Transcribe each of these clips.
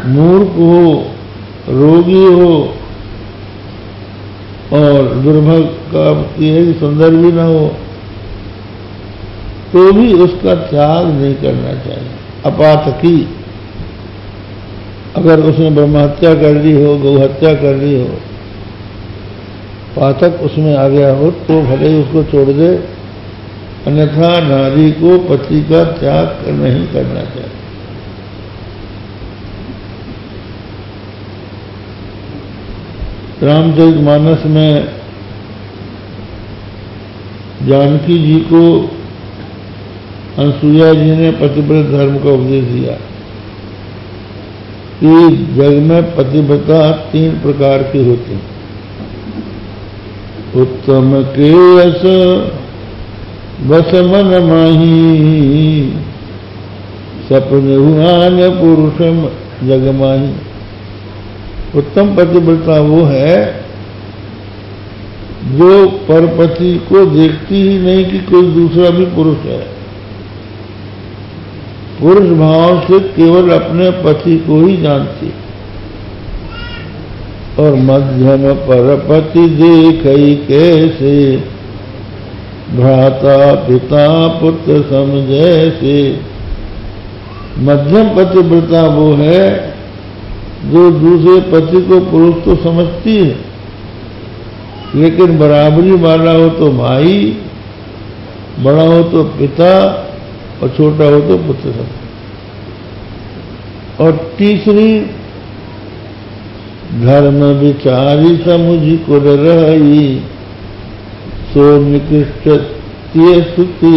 मूर्ख हो, रोगी हो और दुर्भाग्य का है कि सुंदर भी ना हो, तो भी उसका त्याग नहीं करना चाहिए। अपातकी, अगर उसने ब्रह्महत्या कर ली हो, गौहत्या कर ली हो, पातक उसमें आ गया हो, तो भले ही उसको छोड़ दे, अन्यथा नारी को पति का त्याग नहीं करना चाहिए। रामचरितमानस में जानकी जी को अनसुईया जी ने पतिव्रत धर्म का उपदेश दिया कि जग में पतिव्रता 3 प्रकार के होते हैं। उत्तम के यश बस मन माही, सपने हुआन पुरुषम जग माही। उत्तम पतिव्रता वो है जो परपति को देखती ही नहीं कि कोई दूसरा भी पुरुष है, पुरुष भाव से केवल अपने पति को ही जानती। और मध्यम परपति देखई कैसे, भ्राता पिता पुत्र समझैसे। मध्यम पतिव्रता वो है जो दूसरे पति को पुरुष तो समझती है, लेकिन बराबरी वाला हो तो भाई, बड़ा हो तो पिता और छोटा हो तो पुत्र समझ। और तीसरी, धर्म विचारी समुझ कुल रही, सो निकृष्ट स्तुति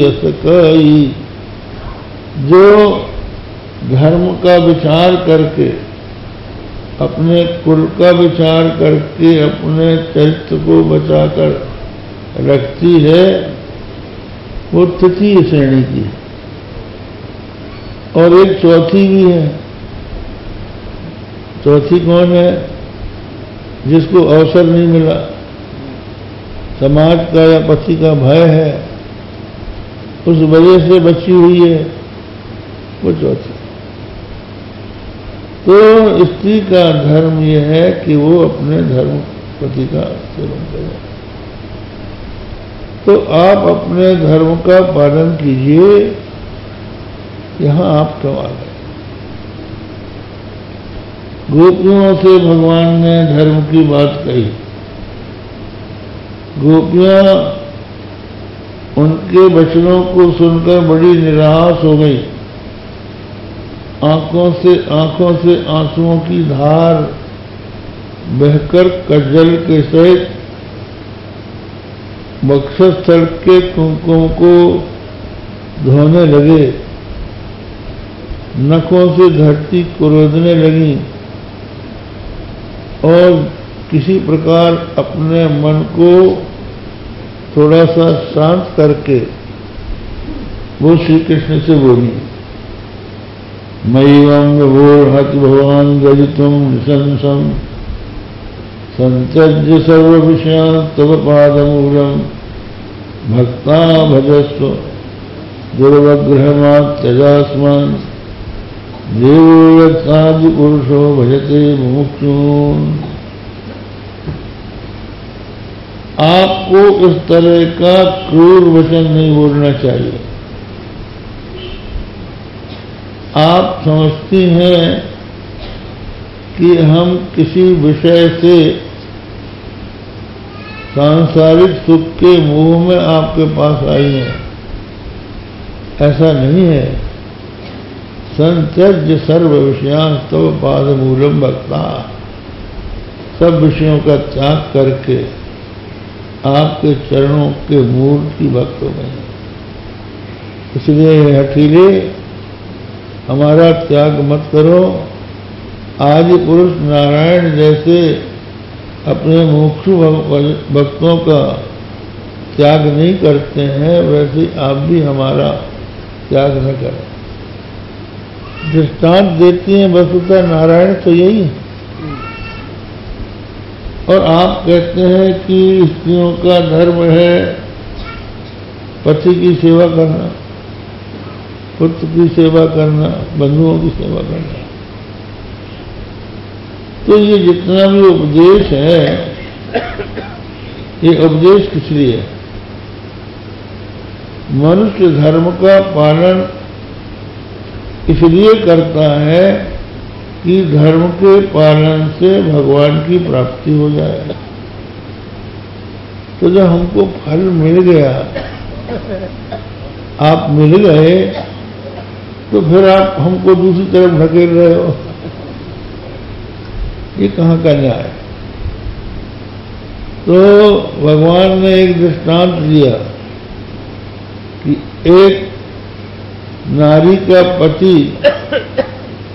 कई। जो धर्म का विचार करके, अपने कुल का विचार करके अपने चरित्र को बचाकर रखती है, वो तृतीय श्रेणी की। और एक चौथी भी है। चौथी कौन है? जिसको अवसर नहीं मिला, समाज का या पति का भय है, उस वजह से बची हुई है, वो चौथी। तो स्त्री का धर्म यह है कि वो अपने धर्म पति का सेवन करे। तो आप अपने धर्म का पालन कीजिए, यहां आप सवाल है। गोपियों से भगवान ने धर्म की बात कही। गोपियां उनके वचनों को सुनकर बड़ी निराश हो गई। आंखों से आंसुओं की धार बहकर कज्जल के सहित वक्षस्थल के कुमकुम को धोने लगे, नखों से धरती कुरेदने लगी और किसी प्रकार अपने मन को थोड़ा सा शांत करके वो श्री कृष्ण से बोली, मय्यम विभोर्हत भगवान गजितुम निशंसम संत्यज्य सर्व विषयान् तव पादमूलम भक्ता भजस्व दुर्वग्रहमात् त्यजास्मान् देवो यत्साधु पुरुषो भजते मुमुक्षून्। आपको इस तरह का क्रूर वचन नहीं बोलना चाहिए। आप समझती हैं कि हम किसी विषय से सांसारिक सुख के मोह में आपके पास आई हैं, ऐसा नहीं है। संत्यज्य सर्व विषयान् तव पादमूलम भक्ता, सब विषयों का त्याग करके आपके चरणों के मूल की भक्त हो गए। इसलिए हठीले, हमारा त्याग मत करो। आदि पुरुष नारायण जैसे अपने मुमुक्षु भक्तों का त्याग नहीं करते हैं, वैसे आप भी हमारा त्याग न करें। दृष्टांत देती हैं वस्तुतः नारायण तो यही है। और आप कहते हैं कि स्त्रियों का धर्म है पति की सेवा करना। पुत्र की सेवा करना, बंधुओं की सेवा करना। तो ये जितना भी उपदेश है, ये उपदेश किस लिए? मनुष्य धर्म का पालन इसलिए करता है कि धर्म के पालन से भगवान की प्राप्ति हो जाए। तो जब हमको फल मिल गया, आप मिल गए, तो फिर आप हमको दूसरी तरफ ढकेल रहे हो, ये कहाँ का न्याय? तो भगवान ने एक दृष्टांत दिया कि एक नारी का पति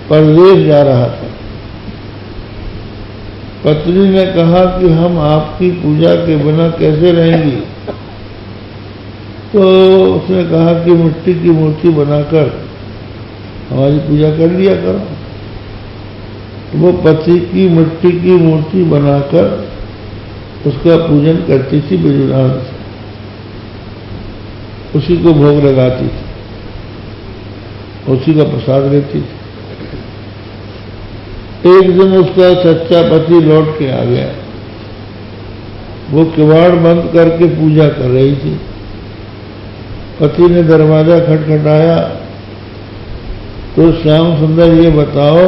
परदेश जा रहा था। पत्नी ने कहा कि हम आपकी पूजा के बिना कैसे रहेंगी? तो उसने कहा कि मिट्टी की मूर्ति बनाकर हमारी पूजा कर लिया करो। तो वो पति की मिट्टी की मूर्ति बनाकर उसका पूजन करती थी विधिविधान से, उसी को भोग लगाती थी, उसी का प्रसाद लेती थी। एक दिन उसका सच्चा पति लौट के आ गया। वो किवाड़ बंद करके पूजा कर रही थी। पति ने दरवाजा खटखटाया, तो श्याम सुंदर ये बताओ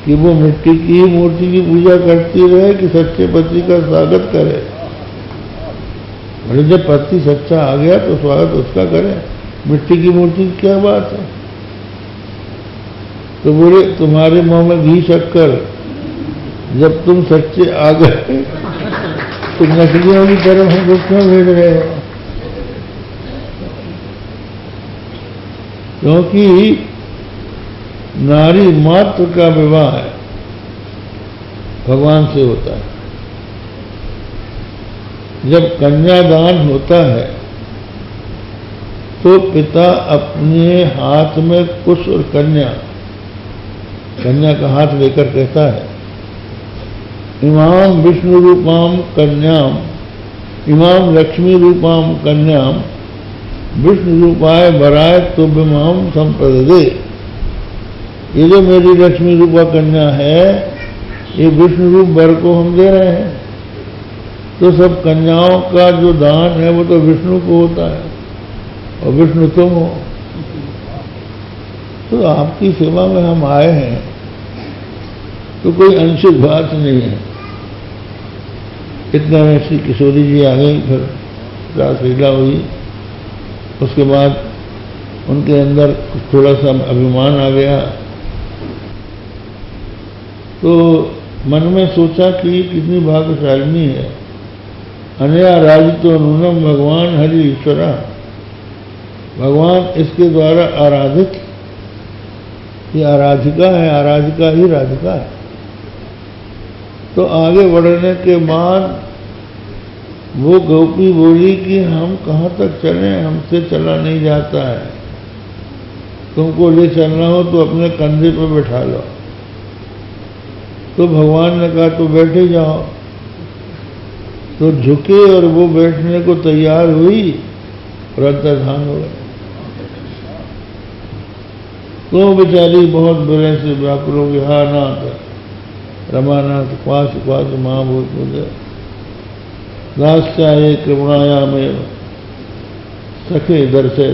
कि वो मिट्टी की मूर्ति की पूजा करती रहे कि सच्चे पति का स्वागत करे? बोले जब पति सच्चा आ गया तो स्वागत उसका करे, मिट्टी की मूर्ति की क्या बात है? तो बोले तुम्हारे मुंह में घी शक्कर, जब तुम सच्चे आ गए तो नकलियों की तरफ हमको क्यों भेज रहे हो? क्योंकि नारी मात्र का विवाह है भगवान से होता है। जब कन्यादान होता है तो पिता अपने हाथ में कुश और कन्या का हाथ लेकर कहता है, इमाम विष्णु रूपाम कन्याम, इमाम लक्ष्मी रूपाम कन्याम, विष्णु रूपाय वराय तुभ्यमाम संप्रदे। ये जो मेरी लक्ष्मी रूपा कन्या है, ये विष्णु रूप वर को हम दे रहे हैं। तो सब कन्याओं का जो दान है वो तो विष्णु को होता है, और विष्णु तुम हो। तो आपकी सेवा में हम आए हैं, तो कोई अनसुख बात नहीं है। इतना में श्री किशोरी जी आ गई, फिर रासलीला हुई। उसके बाद उनके अंदर थोड़ा सा अभिमान आ गया, तो मन में सोचा कि कितनी भाग्यशालिनी है, अनया राजितो नूनम भगवान हरि ईश्वरा, भगवान इसके द्वारा आराधित, ये आराधिका है, आराधिका ही राधिका है। तो आगे बढ़ने के बाद वो गोपी बोली कि हम कहाँ तक चलें, हमसे चला नहीं जाता है, तुमको ले चलना हो तो अपने कंधे पर बैठा लो। तो भगवान ने कहा तो बैठे जाओ। तो झुके और वो बैठने को तैयार हुई और अंतर्धान हो गए। तो बेचारी बहुत बुरे से व्याकुल हो गई, हा नाथ रमानाथ क्वास क्वास महाभूत मुझे दास्याये कृपणायामेव सखे दर्शय